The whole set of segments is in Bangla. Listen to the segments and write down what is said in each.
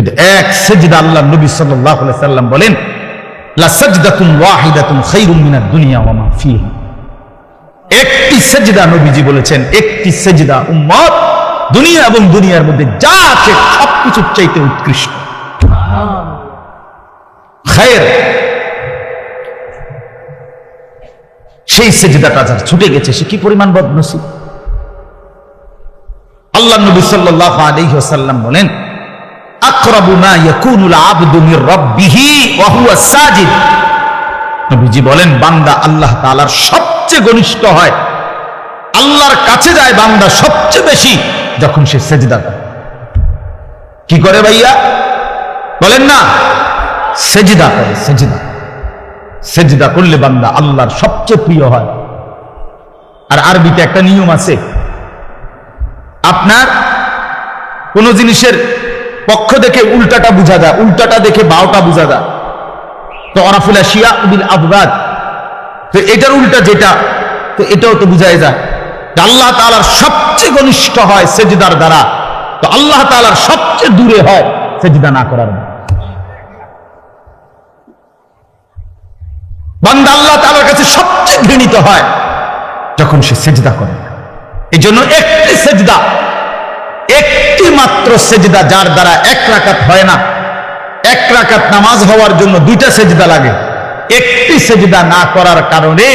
কিন্তু এক সেজদা আল্লাহ নবী সাল্লাল্লাহু আলাইহি সাল্লাম বলেন লা সাজদাতুন ওয়াহিদাতুন খায়রুম মিনাদ দুনিয়া ওয়া মা ফিহা। একটি সেজদা নবীজি বলেছেন, একটি সেজদা উম্মত দুনিয়া এবং দুনিয়ার মধ্যে যা আছে সবকিছুর চাইতে উৎকৃষ্ট। খায়ের, সেই সেজদাটা যার ছুটে গেছে সে কি পরিমাণ বদনসিব। আল্লাহ নবী সাল্লাল্লাহু আলাইহি ওয়াসাল্লাম বলেন আকরাবু মা ইয়াকুনুল আবদু মির রাব্বিহি ওয়া হুয়া সাজিদ। নবীজি বলেন বান্দা আল্লাহ তাআলার সবচেয়ে ঘনিষ্ঠ হয়, আল্লাহর কাছে যায় বান্দা সবচেয়ে বেশি যখন সে সেজদা করে। কি করে ভাইয়া বলেন না? সেজদা করে। সেজদা করলে বান্দা আল্লাহর সবচেয়ে প্রিয় হয়। আর আরবিতে একটা নিয়ম আছে, আপনার কোন জিনিসের পক্ষ দেখে উল্টাটা বোঝা যায়, উল্টাটা দেখে বাওটা বোঝা যায়। তো আরাফুল আশিয়া বিল আবগাদ, তো এটার উল্টা যেটা, তো এটাও তো বোঝাই যায়। আল্লাহ তাআলার সবচেয়ে ঘনিষ্ঠ হয় সেজদার দ্বারা, তো আল্লাহ তাআলার সবচেয়ে দূরে হয় সেজদা না করার দ্বারা। বান্দা আল্লাহ তাআলার কাছে সবচেয়ে ঘৃণিত হয় যখন সে সেজদা করে। এই জন্য একটি সেজদা, একটি মাত্র সেজদা যার দ্বারা এক রাকাত হয় না, এক রাকাত নামাজ হওয়ার জন্য দুইটা সেজদা লাগে। একটি সেজদা না করার কারণে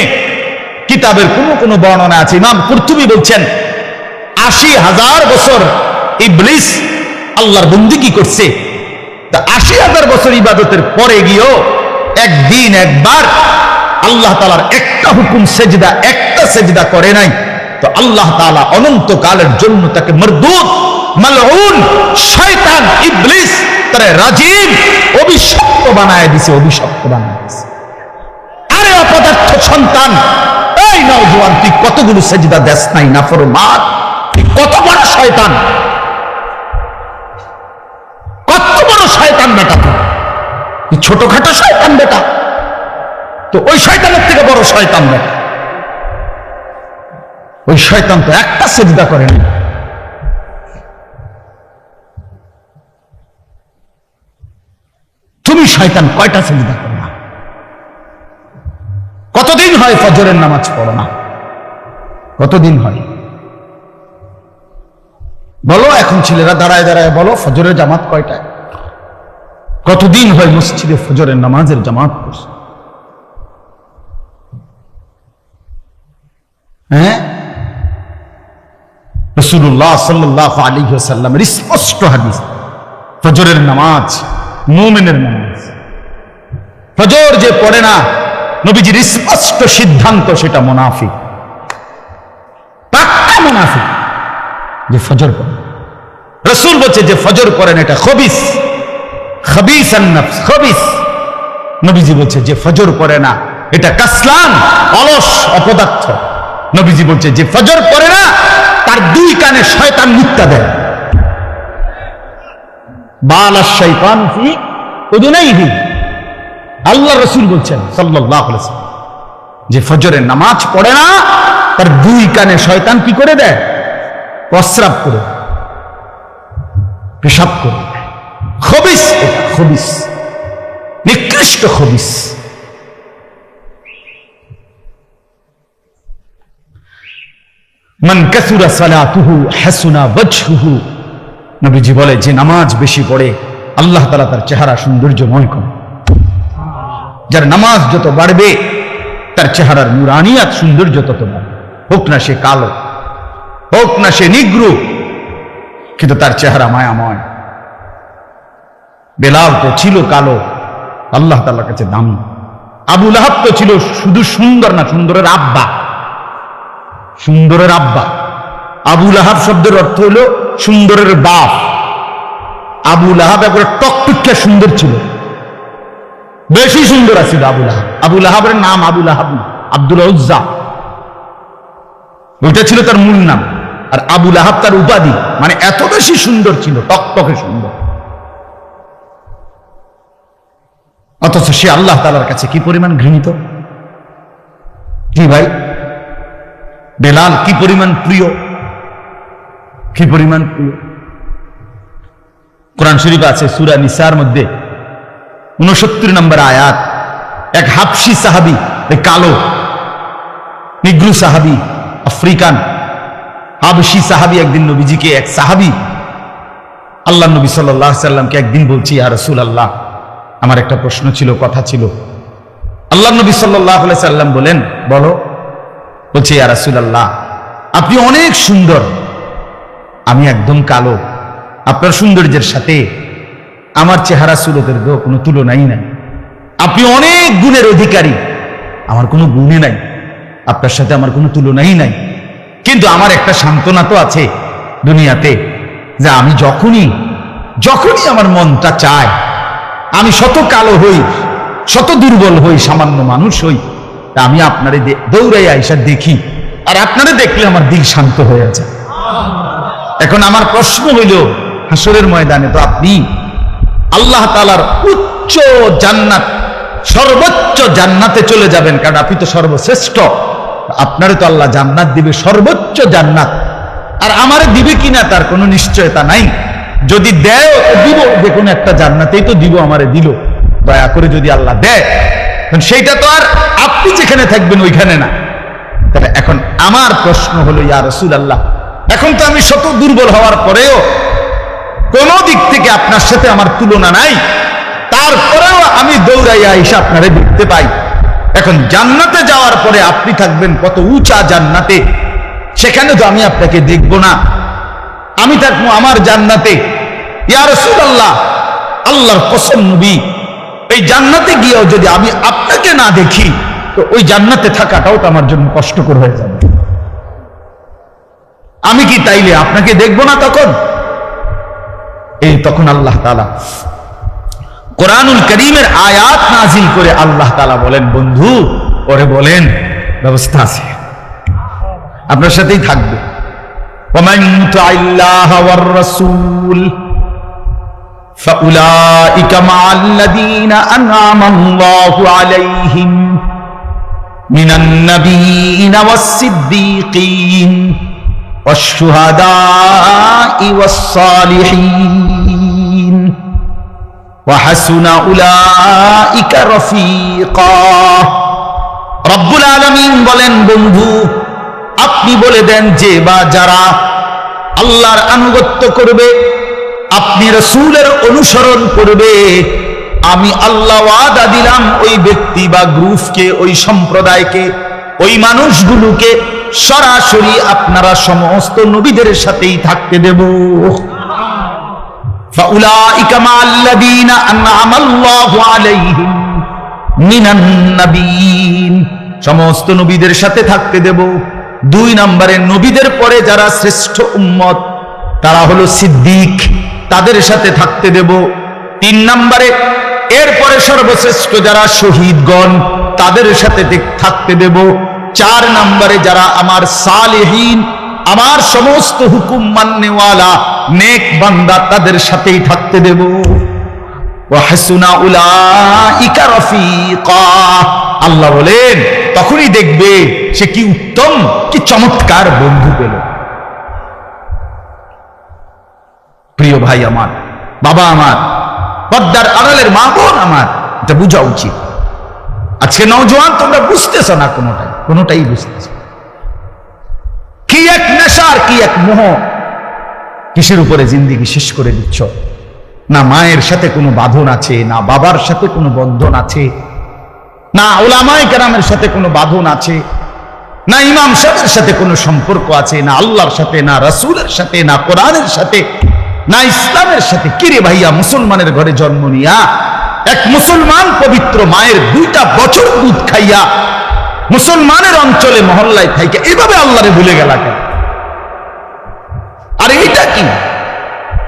কিতাবের কোন বর্ণনা আছে, ইমাম কুরতুবী বলছেন ৮০,০০০ বছর ইবলিস আল্লাহর বন্দেগী করছে, তা ৮০,০০০ বছর ইবাদতের পরে গিয়েও একদিন একবার আল্লাহ তাআলার একটা হুকুম সেজদা, একটা সেজদা করে নাই। তো আল্লাহ তাআলা অনন্তকালের জন্য তাকে মরদুদ, মালউন, শয়তান, ইবলিস তারে রাজিম, অভিশপ্ত বানায় দিছে, অভিশপ্ত বানায় দিছে। আরে অপদার্থ সন্তান, এই নওজোয়ান তুই কতগুলো সেজদা দেস নাই, নাফরমান, কত বড় শয়তান, কত বড় শয়তান বেটা তুই, ছোটখাটো শয়তান বেটা, তো ওই শয়তানের থেকে বড় শয়তান বেটা। ওই শয়তান তো একটা সেজদা করেনি। তুমি শয়তান কয়টা সেজদা করো না? কতদিন হয় ফজরের নামাজ পড়ো না? কতদিন হয় বলো? এখন ছেলেরা দাঁড়ায় দাঁড়ায় বলো ফজরের জামাত কয়টায়? কতদিন হয় মসজিদে ফজরের নামাজের জামাত পড়ছে? হ্যাঁ, রাসূলুল্লাহ সাল্লাল্লাহু আলাইহি ওয়াসাল্লামের স্পষ্ট হাদিস, ফজরের নামাজ মুমিনের নামাজ। ফজর যে পড়ে না, নবীজির স্পষ্ট সিদ্ধান্ত সেটা মুনাফিক, পাক্কা মুনাফিক যে ফজর পড়ে। রাসূল বলছে যে ফজর পড়েন এটা খবিস, খবিসান নফস, খবিস। নবীজি বলছে যে ফজর পড়ে না এটা কাসলান, অলস, অপদার্থ। নবীজি বলছে যে ফজর পড়ে না তার দুই কানে শয়তান মিথ্যা দেয়। বালাশ শাইতান ফি উযুনাইহি, আল্লাহ রাসূল বলছেন সাল্লাল্লাহু আলাইহি ওয়াসাল্লাম যে ফজরের নামাজ পড়ে না তার দুই কানে শয়তান কি করে দেয়? প্রস্রাব করে, পেশাব করে। খবিস, খবিস, নিকৃষ্ট খবিস। মান কাসুরা সালাতুহু হাসুনা ওয়াজহুহু, নবীজি বলে যে নামাজ বেশি পড়ে আল্লাহ তাআলা তার চেহারা সৌন্দর্যময় করে। যার নামাজ যত বাড়বে তার চেহারার নুরানিয়াত, সৌন্দর্য তত বাড়বে। হোক না সে কালো, হোক না সে নিগ্রু, কিন্তু তার চেহারা মায়াময়। বেলাল তো ছিল কালো, আল্লাহ তাআলার কাছে দামি। আবু লাহাব তো ছিল শুধু সুন্দর না, সুন্দরের আব্বা, সুন্দরের আব্বা। আবু লাহাব শব্দের অর্থ হলো সুন্দরের বাপ। আবু লাহাব একবার টকটকে সুন্দর ছিল, বেশি সুন্দর আছিল আবু লাহাব। আবু লাহাবের নাম আবু লাহাব না, আব্দুল উজ্জা, ওইটা ছিল তার মূল নাম। আর আবু লাহাব তার উপাধি, মানে এত বেশি সুন্দর ছিল, টকটকে সুন্দর। অথচ সে আল্লাহ তাআলার কাছে কি পরিমাণ ঘৃণিত! কি ভাই, বেলাল কি পরিমাণ প্রিয়, কি পরিমাণ প্রিয়! কোরআন শরীফ আছে সূরা নিসার মধ্যে 69 নম্বর আয়াত, এক হাবশী সাহাবী, কালো নিগ্রু সাহাবী, আফ্রিকান হাবশী সাহাবী একদিন নবীজিকে, এক সাহাবী আল্লাহ নবী সাল্লাল্লাহু আলাইহি সাল্লামকে একদিন বলছি, ইয়া রাসূলুল্লাহ, আমার একটা প্রশ্ন ছিল, কথা ছিল। আল্লাহ নবী সাল্লাল্লাহু আলাইহি সাল্লাম বলেন, বলো। বলছে, ইয়া রাসূলুল্লাহ, আপনি অনেক সুন্দর, আমি একদম কালো, আপনার সৌন্দর্যের সাথে আমার চেহারা সুরতের কোনো তুলনাই নাই। আপনি অনেক গুণের অধিকারী, আমার কোনো গুণে নাই, আপনার সাথে আমার কোনো তুলনাই নাই। কিন্তু আমার একটা সান্ত্বনা তো আছে দুনিয়াতে, যে আমি যখনই আমার মনটা চায়, আমি শত কালো হই, শত দুর্বল হই, সামান্য মানুষ হই, তা আমি আপনারে দৌড়াই আইসা দেখি, আর আপনারে দেখলে আমার দিল শান্ত হয়ে যায়। এখন আমার প্রশ্ন হইল, হাসরের ময়দানে তো আপনি আল্লাহ তাআলার উচ্চ জান্নাত, সর্বোচ্চ জান্নাতে চলে যাবেন, কারণ আপনি তো সর্বশ্রেষ্ঠ, আপনারে তো আল্লাহ জান্নাত দিবে, সর্বোচ্চ জান্নাত। আর আমারে দিবে কিনা তার কোনো নিশ্চয়তা নাই, যদি দেয় দিব, যে কোনো একটা জান্নাতেই তো দিব, আমারে দিল, দয়া করে যদি আল্লাহ দেয়, সেইটা তো আর আপনি যেখানে থাকবেন ওইখানে না। তাহলে এখন আমার প্রশ্ন হলো, ইয়া রাসূলুল্লাহ, এখন তো আমি শত দুর্বল হওয়ার পরেও কোন দিক থেকে আপনার সাথে আমার তুলনা নাই, তারপরেও আমি দৌড়াইয়া এসে আপনারে দেখতে পাই। এখন জান্নাতে যাওয়ার পরে আপনি থাকবেন কত উঁচা জান্নাতে, সেখানে তো আমি আপনাকে দেখব না, আমি থাকবো আমার জান্নাতে। ইয়া রাসূলুল্লাহ, আল্লাহর কসম নবী, এই জান্নাতে গিয়েও যদি আমি আপনাকে না দেখি, তো ওই জান্নাতে থাকাটাও তো আমার জন্য কষ্টকর হয়ে যাবে। আমি কি তাইলে আপনাকে দেখব না তখন? তখন আল্লাহ তাআলা কোরআনুল কারীমের আয়াত নাজিল করে আল্লাহ তাআলা বলেন, বন্ধু ওরে বলেন, ব্যবস্থা আছে, আপনার সাথেই থাকবে। ওয়ামান ইউতি'আল্লাহা ওয়ার রাসূল ফাউলাইকা মা'আল্লাযীনা আন'আমা আল্লাহু আলাইহিম মিনান নাবিয়্যিনা ওয়াস-সিদ্দীকিন ওয়াশ-শুহাদা'i ওয়াস-সালিহিন ওয়া হাসুনা উলাইকা রাফীকা। রব্বুল আলামিন বলেন, বন্ধু আপনি বলে দেন, যে বা যারা আল্লাহর আনুগত্য করবে, আপনি রাসূলের অনুসরণ করবে, আমি আল্লাহ ওয়াদা দিলাম ওই ব্যক্তি বা গ্রুপকে, ওই সম্প্রদায়কে, ওই মানুষগুলোকে সরাসরি আপনারা সমস্ত নবীদের সাথেই থাকতে দেব। ফাউলাইকা মা'আল্লাযীনা আন'আমা আল্লাহু আলাইহিম মিনান নাবিয়্যিন, সমস্ত নবীদের সাথে থাকতে দেব। 2 নম্বরে নবীদের পরে যারা শ্রেষ্ঠ উম্মত, তারা হলো সিদ্দিক, তাদের সাথে থাকতে দেব। 3 নম্বরে এরপরে সর্বশ্রেষ্ঠ যারা শহীদগণ, তাদের সাথে থাকতে দেব। 4 নম্বরে যারা আমার সালেহীন, আমার সমস্ত হুকুম মাননেওয়ালা নেক বান্দা, তাদের সাথেই থাকতে দেব। ওয়া হাসুনা উলাইকা রাফীকা, আল্লাহ বলেন তখনই দেখবে সে কি উত্তম, কি চমৎকার বন্ধু পেল। প্রিয় ভাই আমার, বাবা আমার, পর্দার আড়ালের মা বোন আমার, এটা বোঝা উচিত। আজকে নওজোয়ান তোমরা বুঝতেছ না, কোনোটাই বুঝতেছ। কি এক নেশার, কি এক মোহ, কিসের উপরে জিন্দেগি শেষ করে দিচ্ছ। না মায়ের সাথে কোনো বাঁধন আছে, না বাবার সাথে কোনো বন্ধন আছে, না উলামায়ে কেরামের সাথে কোনো বাঁধন আছে, না ইমাম সাহেবের সাথে কোনো সম্পর্ক আছে, না আল্লাহর সাথে, না রাসূলের সাথে, না কোরআনের সাথে, না ইসলামের সাথে। কিরে ভাইয়া, মুসলমানের ঘরে জন্ম নিয়া এক মুসলমান পবিত্র মায়ের 2টা বছর দুধ খাইয়া মুসলমানের অঞ্চলে মহল্লায় থাইকা এভাবে আল্লাহরে ভুলে গেলা কেন? আর এইটা কি?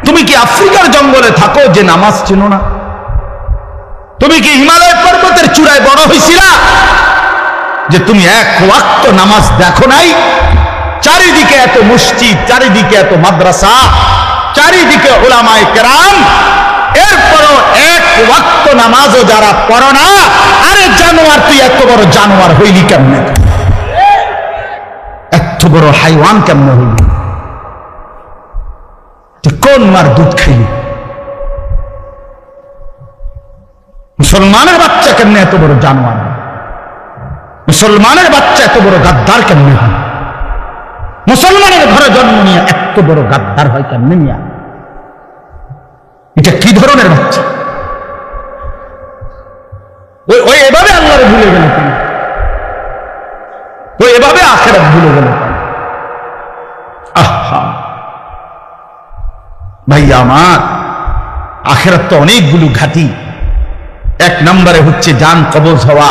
তুমি কি আফ্রিকার জঙ্গলে থাকো যে নামাজ চেনো না? তুমি কি হিমালয় পর্বতের চূড়ায় বড় হইছিলা যে তুমি এক ওয়াক্ত নামাজ দেখো নাই? চারিদিকে এত মসজিদ, চারিদিকে এত মাদ্রাসা, চারিদিকে উলামায়ে কেরাম, এরপরও এক ওয়াক্ত নামাজও যারা পড়ো না। আরে জানোয়ার, তুই এত বড় জানোয়ার হইলি কেমনে? এত বড় হাইওয়ান কেমনে হইলি? তুই কোন মার দুধ খাইলি? মুসলমানের বাচ্চা কেমনে এত বড় জানোয়ার, মুসলমানের বাচ্চা এত বড় গাদ্দার কেমনে হয়, মুসলমানের ঘরে জন্ম নিয়ে এত বড় গাদ্দার হয় কেমনে নিয়া? এটা কি ধরনের বাচ্চা? ওই এভাবে আল্লাহরে ভুলে গেল কেন? ওই এভাবে আখিরাত ভুলে গেল কেন? আহা ভাইয়া আমার, আখিরাত তো অনেকগুলো ঘাটি। এক নম্বরে হচ্ছে জান কবজ হওয়া,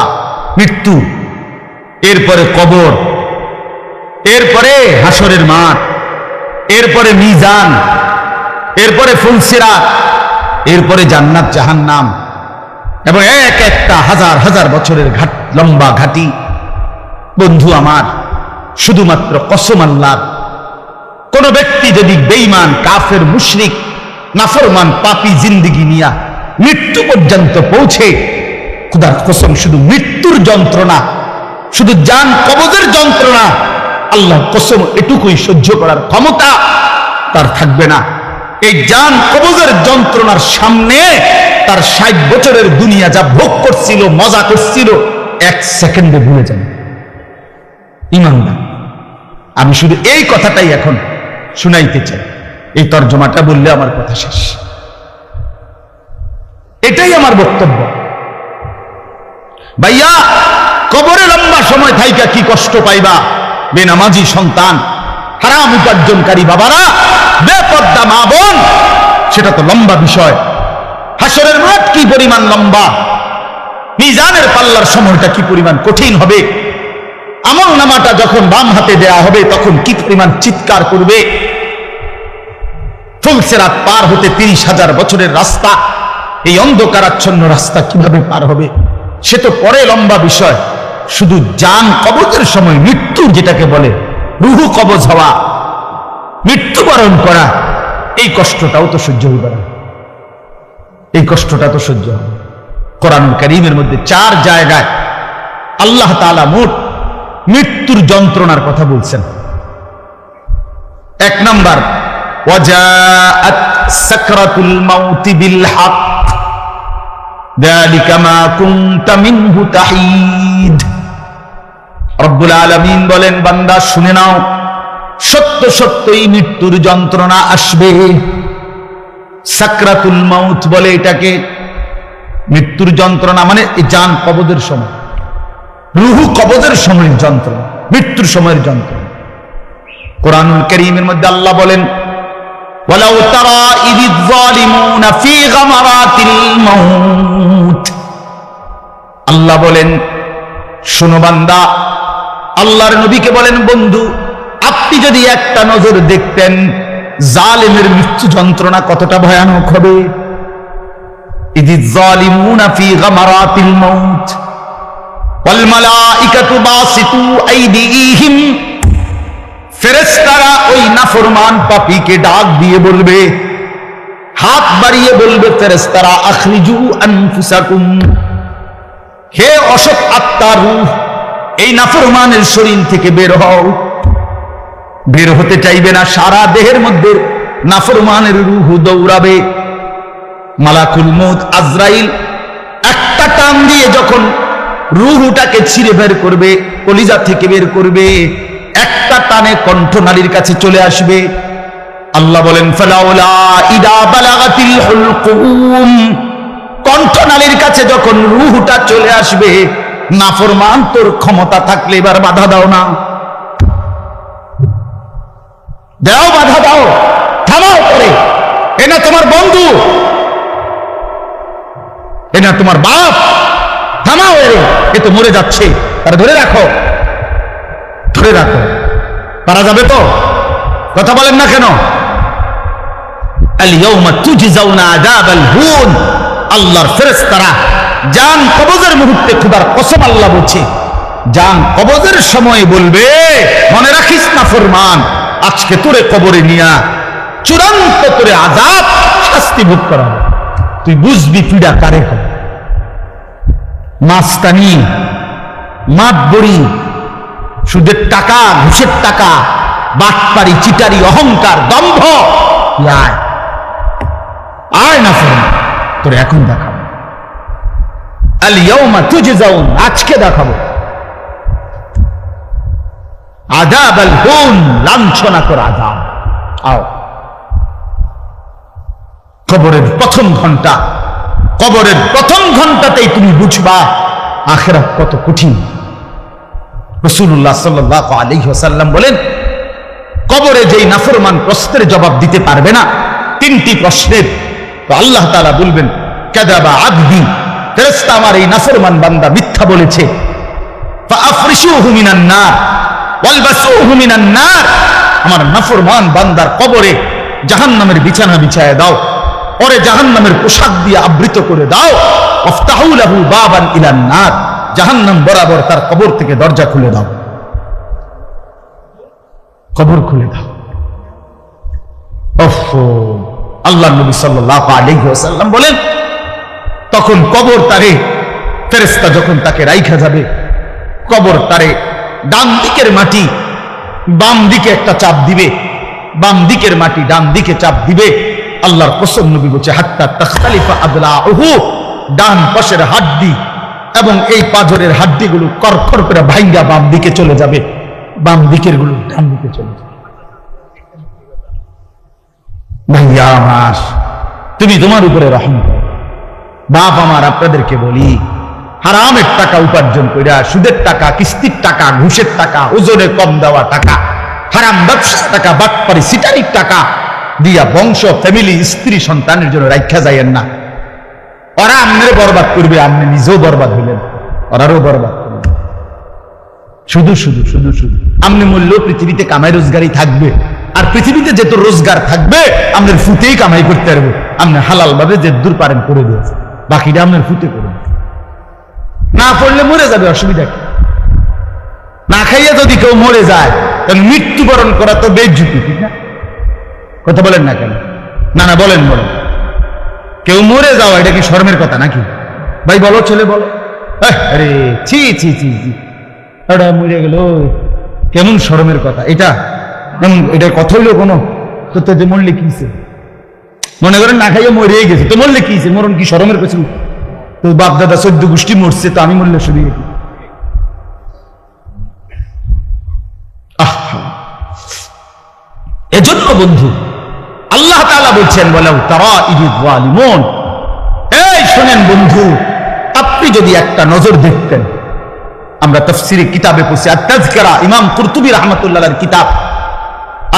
মৃত্যু, এরপরে কবর, এরপরে হাসরের মাঠ, এরপরে মিজান, এরপরে ফুলসিরাত, এরপরে জান্নাত জাহান্নাম, এবং এক একটা হাজার হাজার বছরের লম্বা ঘাটি। বন্ধু আমার, শুধুমাত্র কসম আল্লাহর, কোন ব্যক্তি যদি বেঈমান, কাফের, মুশরিক, নাফরমান, পাপী জিন্দেগি নিয়া মৃত্যু পর্যন্ত পৌঁছে, খোদার কসম শুধু মৃত্যুর যন্ত্রণা, শুধু জান কবজের যন্ত্রণা, আল্লাহ কসম এটুকুই সহ্য করার ক্ষমতা তার থাকবে না। এই জান কবজের যন্ত্রণার সামনে তার 60 বছরের দুনিয়া যা ভোগ করছিল, মজা করছিল, 1 সেকেন্ডে ভুলে যাবে। ইমানদার, আমি শুধু এই কথাটাই এখন শুনাইতে চাই। এই তর্জমাটা বললে আমার কথা শেষ। এটাই আমার বক্তব্য। ভাইয়া, কবরে লম্বা সময় থাইকা কি কষ্ট পাইবা বেনামাজি সন্তান, হারাম উপার্জনকারী বাবারা, বেপর্দা মা বোন, সেটা তো লম্বা বিষয়। হাসরের মাঠ কি পরিমাণ লম্বা, মিজানের পাল্লার সময়টা কি পরিমাণ কঠিন হবে, আমল নামাটা যখন বাম হাতে দেয়া হবে তখন কি পরিমাণ চিৎকার করবে। ফুলসিরাত পার হতে 30,000 বছরের রাস্তা, এই অন্ধকারাচ্ছন্ন রাস্তা কিভাবে পার হবে সে তো পরে লম্বা বিষয়। শুধু জান কবজের সময় মৃত্যু, যেটাকে বলে রুহু কবজ হওয়া, মৃত্যুবরণ করা, এই কষ্টটাও তো সহ্য হইবে না। এই কষ্টটা তো সহ্য হবে। কোরআনুল কারীমের মধ্যে 4 জায়গায় আল্লাহ তাআলা মোট মৃত্যুর যন্ত্রণার কথা বলছেন। 1 নাম্বার, ওয়াজাআত সাকরাতুল মাউতি বিল হক যালিকা মা কুনতা মিনহু তাহিদ। রব্বুল আলামিন বলেন, বান্দা শুনে নাও, সত্য সত্যই মৃত্যুর যন্ত্রণা আসবে। সাকরাতুল মাউত বলে এটাকে। মৃত্যুর যন্ত্রণা মানে জান কবজের সময়, রুহু কবজের সময়ের যন্ত্রণা, মৃত্যুর সময়ের যন্ত্রণা। কোরআনুল কারীমের মধ্যে আল্লাহ বলেন, ওয়ালাউ তারা ইযিয যালিমুনা ফী গামারাতিল মাউত। আল্লাহ বলেন, শোনো বান্দা, আল্লাহর নবীকে বলেন, বন্ধু আপনি যদি একটা নজর দেখতেন জালেমের মৃত্যু যন্ত্রণা কতটা ভয়ানক হবে। ইযিয যালিমুনা ফী গামারাতিল মাউত ওয়াল মালাইকাতু বাসিতু আইদিহিম। ফেরেশতারা ওই নাফরমান পাপীকে ডাক দিয়ে বলবে, হাত বাড়িয়ে বলবে ফেরেশতারা, আখরিজু আনফুসাকুম, হে অসৎ আত্মার রূহ, এই নাফরমানের শরীর থেকে বের হও। বের হতে চাইবে না, সারা দেহের মধ্যে নাফরমানের রূহ দৌড়াবে। মালাকুল মউত আজরাইল একটা টান দিয়ে যখন রূহটাকে ছিঁড়ে বের করবে, কলিজা থেকে বের করবে, একটা টানে কণ্ঠনালীর কাছে চলে আসবে। আল্লাহ বলেন, ফালাউলা ইদা বালাগাতিল হুলকুম, কণ্ঠনালীর কাছে যখন রূহটা চলে আসবে, নাফরমান তোর ক্ষমতা থাকলে এবার বাধা দাও না, দাও, বাধা দাও, থামাও করে। এ না তোমার বন্ধু, এ না তোমার বাপ, থামাও, এ তো মরে যাচ্ছে, তারা ধরে রাখো, ধরে রাখো। পারা যাবে তো? কথা বলেন না কেন? আল ইয়াউমা তুজজাউনা আযাবাল হুন। আল্লাহর ফেরেশতারা জান কবজের মুহূর্তে, খোদার কসম আল্লাহ বলছে, জান কবজের সময় বলবে, মনে রাখিস না ফরমান, আজকে তোরে কবরে নিয়া চূড়ান্ত তোরে আযাব শাস্তি ভোগ করাবো। তুই বুঝবি পীড়া কারে হবে। মাস্তানি, মাতবরি, সুদের টাকা, ঘুষের টাকা, বাটপারি, চিটারি, অহংকার, দম্ভ, আয় আয় না ফরমান, তোরে এখন দেখাবো। আল ইয়াউমা তুজজাউন, আজকে দেখাবো আযাব আল হুন, লাঞ্ছনাকর আযাব। আও কবরের প্রথম ঘন্টা, কবরের প্রথম ঘন্টাতেই তুমি বুঝবা আখিরাত কত কঠিন। রাসূলুল্লাহ সাল্লাল্লাহু আলাইহি ওয়াসাল্লাম বলেন, কবরে যেই নাফরমান প্রশ্নের জবাব দিতে পারবে না, তিনটি প্রশ্নের, তো আল্লাহ তাআলা বলবেন কাযাবা আবদি, ফেরেশতা আমার এই নাফরমান বান্দা মিথ্যা বলেছে। ফাআফরিশুহু মিনান নার ওয়ালবাসুহু মিনান নার, আমার নাফরমান বান্দার কবরে জাহান্নামের বিছানা বিছায় দাও, পরে জাহান্নামের পোশাক দিয়ে আবৃত করে দাও। ওয়াফতাহু লাহু বাবান ইলান নার, জাহান্নাম বরাবর তার কবর থেকে দরজা খুলে দাও, কবর খুলে দাও। আল্লাহ নবী সাল্লাল্লাহু আলাইহি ওয়াসাল্লাম বলেন, তখন কবর তারে, ফেরেশতা যখন তাকে রাইখা যাবে, কবর তারে ডান দিকের মাটি বাম দিকে একটা চাপ দিবে, বাম দিকের মাটি ডান দিকে চাপ দিবে। আল্লাহর কসম, নবী বলছে হাত্তা তাখতালিফা আদলাহু, ডান পাশের হাড্ডি এবং এই পাঁজরের হাড্ডিগুলো করকর করে ভাঙ্গা বাম দিকে চলে যাবে, বাম দিকের গুলো ডান দিকে চলে যাবে। ভাইয়া আমার, তুমি তোমার উপরে রহম করো। বাপ আমার, আপনাদেরকে বলি, হারামের টাকা উপার্জন কইরা, সুদের টাকা, কিস্তির টাকা, ঘুষের টাকা, ওজনে কম দেওয়া টাকা, হারাম ব্যবসার টাকা, বাটপারি সিটারির টাকা দিয়া বংশ, ফ্যামিলি, স্ত্রী, সন্তানের জন্য রাখা যায়েন না। ওরা আমনের বরবাদ করবে, আপনি নিজেও বরবাদ হইলেন, ওরারও বরবাদ করবেন। শুধু শুধু শুধু শুধু আপনি মূল্য পৃথিবীতে কামাই রোজগারই থাকবে, আর পৃথিবীতে যেত রোজগার থাকবে আপনার ফুতেই কামাই করতে পারবো। আপনি হালাল ভাবে যে দূর পারেন করে দিয়েছে, বাকিটা আপনার ফুতে করে না পড়লে মরে যাবে, অসুবিধা কি? না খাইয়া যদি কেউ মরে যায়, তাহলে মৃত্যুবরণ করা তো বেজ্জতি, ঠিক না? কথা বলেন না কেন? না না বলেন, বলেন। কেউ মরে যাওয়া এটা কি শরমের কথা নাকি? ভাই বলো, ছেলে বলো। আরে ছি ছি ছি ছি, এটা মরে গেল, কেমন শরমের কথা এটা? এটার কথা হইলো কোনো? তো যে মরলে কিছে, মনে করেন না খাইয়া মরে গেছে, তো মরলে কিছে, মরণ কি শরমের পেছন? তো বাপ দাদা 14 গোষ্ঠী মরছে, তো আমি মরলে শুনি। এজন্য বন্ধু আল্লাহ তাআলা বলছেন, ওয়ালাউ তারা ইযিয যালিমুন, এই শুনেন বন্ধু, আপনি যদি একটা নজর দেখতেন, আমরা তাফসীরে কিতাবে পড়ছি, আত-তাযকিরা, ইমাম কুরতুবী রাহমাতুল্লাহ আলাইহির কিতাব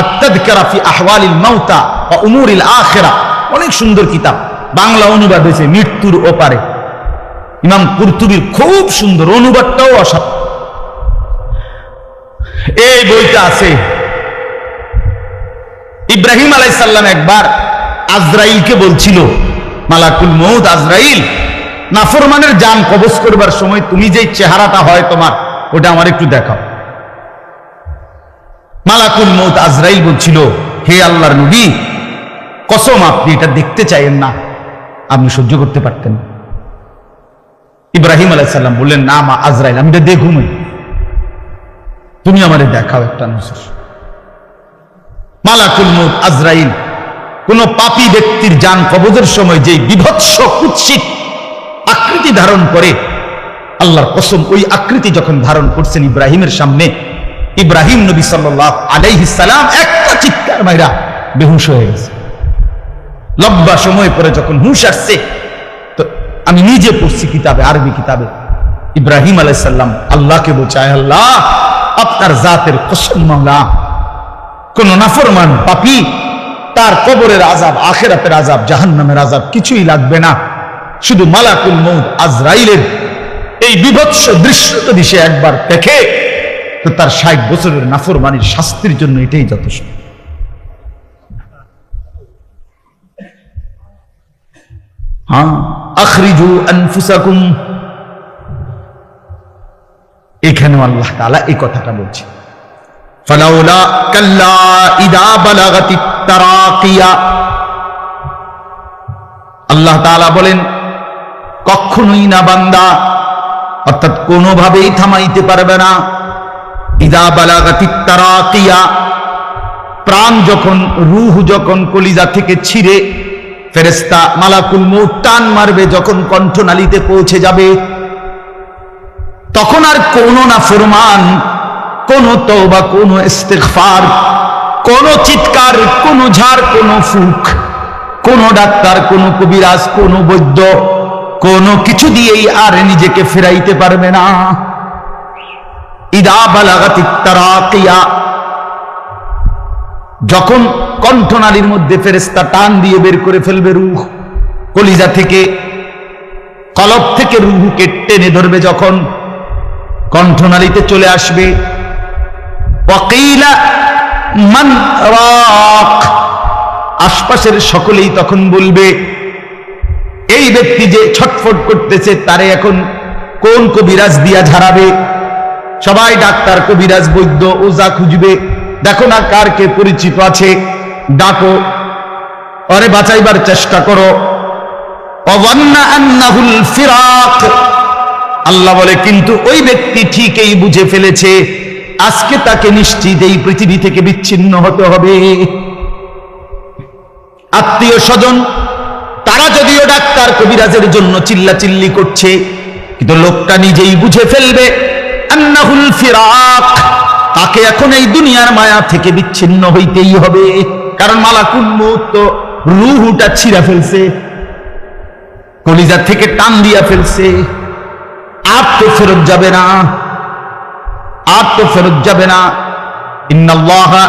আত-তাযকিরা ফি আহওয়ালিল মাউতা ওয়া উমুরিল আখিরা, অনেক সুন্দর কিতাব, বাংলা অনুবাদ হয়েছে মৃত্যুর ওপারে। ইমাম কুরতুবীর খুব সুন্দর, অনুবাদটাও অসাধারণ। এই বইটা আছে, ইব্রাহিম আলাইহিস সালাম একবার আজরাইলকে বলছিল, মালাকুল মউত আজরাইল, নাফরমানের জান কবজ করবার সময় তুমি যে চেহারাটা হয় তোমার, ওটা আমার একটু দেখাও। মালাকুল মউত আজরাইল বলছিল, হে আল্লাহর নবী, কসম আপনি এটা দেখতে চাইেন না, আপনি সহ্য করতে পারতেন। ইব্রাহিম আলাইহিস সালাম বললেন, না মা আজরাইল, আমি এটা দেখুমই, তুমি আমারে দেখাও একটা নজর। মালাকুল মউত আজরাইল কোন পাপী ব্যক্তির জান কবজের সময় যে বিভৎস কুৎসিত আকৃতি ধারণ করে, আল্লাহর কসম ওই আকৃতি যখন ধারণ করছেন ইব্রাহিমের সামনে, ইব্রাহিম নবী সাল্লাল্লাহু আলাইহিস সালাম একটা চিৎকার মাইরা বেহুশ হয়ে গেছে। লম্বা সময় পরে যখন হুঁশ আসছে, তো আমি নিজে পড়ছি কিতাবে, আরবি কিতাবে, ইব্রাহিম আলাইহিস সালাম আল্লাহকে বলছে, আল্লাহ আপনার জাতের কসম মাওলা, কোন নাফরমান পাপী তার কবরের আযাব, আখিরাতের আযাব, জাহান্নামের আযাব কিছুই লাগবে না, শুধু মালাকুল মউত আজরাইলের এই বিভৎস দৃশ্যটা দিশে একবার দেখে, তো তার 60 বছরের নাফরমানির শাস্তির জন্য এটাই যথেষ্ট। হ্যাঁ, আখরিজু আনফুসাকুম, এখানেও আল্লাহ তাআলা এই কথাটা বলছে, ফালাউলা কাল্লা ইদা বালাগাতিত তারাকিয়া। আল্লাহ তাআলা বলেন, কখনোই না বান্দা, অর্থাৎ কোনোভাবেই থামাইতে পারবে না, ইদা বালাগাতিত তারাকিয়া, প্রাণ যখন, রূহ যখন কলিজা থেকে ছিঁড়ে ফেরেশতা মালাকুল মউত টান মারবে, যখন কণ্ঠনালীতে পৌঁছে যাবে তখন আর কোনো নাফরমান, কোনো তওবা, কোনো ইস্তিগফার, কোনো চিৎকার, কোনো ঝাড়, কোনো ফুক, কোনো ডাক্তার, কোনো কবিরাজ, কোনো বৈদ্য, কোনো কিছু দিয়েই আর নিজেকে ফেরাইতে পারবে না। ইদা বালাগাতিত তারাকিয়া, যখন কণ্ঠনালীর মধ্যে ফেরেশতা টান দিয়ে বের করে ফেলবে রূহ, কলিজা থেকে, কলব থেকে রূহকে টেনে ধরবে, যখন কণ্ঠনালীতে চলে আসবে, ওয়াকিলা মান রাক, আশপাশের সকলেই তখন বলবে এই ব্যক্তি যে ছটফট করতেছে তারে এখন কোন কবিরাজ দিয়া ঝাড়াবে। সবাই ডাক্তার, কবিরাজ, বৈদ্য, ওজা খুঁজবে, দেখো না কার কে পরিচিত আছে, ডাকো, আরে বাঁচাইবার চেষ্টা করো। ওয়ান্না আন্নাহুল ফিরাক, আল্লাহ বলে কিন্তু ওই ব্যক্তি ঠিকই বুঝে ফেলেছে আজকে তাকে নিশ্চিত এই পৃথিবী থেকে বিচ্ছিন্ন হতে হবে। আত্মীয় স্বজন তারা যদিও ডাক্তার কবিরাজের জন্য চিল্লাচিল্লি করছে, কিন্তু লোকটা নিজেই বুঝে ফেলবে আন্নাহুল ফিরাক, তাকে এখন এই দুনিয়ার মায়া থেকে বিচ্ছিন্ন হইতেই হবে। কারণ মালাকুল মউত তো রূহটা ছিঁড়া ফেলছে, কলিজা থেকে টান দিয়া ফেলছে, আর তো ফেরত যাবে না, আর তো ফেরত যাবে না। ইন্নাল্লাহা